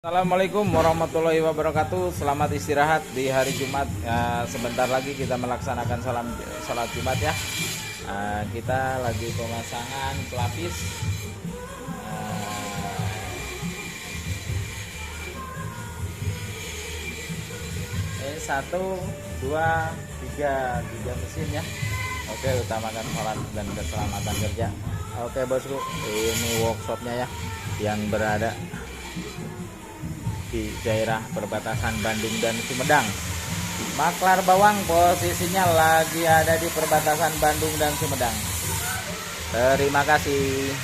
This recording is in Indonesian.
Assalamualaikum warahmatullahi wabarakatuh. Selamat istirahat di hari Jumat. Sebentar lagi kita melaksanakan salat Jumat ya. Kita lagi pemasangan pelapis. Satu, dua, tiga mesin ya. Oke, utamakan salat dan keselamatan kerja. Oke bosku, ini workshopnya ya, yang berada di daerah perbatasan Bandung dan Sumedang. Maklar bawang posisinya lagi ada di perbatasan Bandung dan Sumedang. Terima kasih.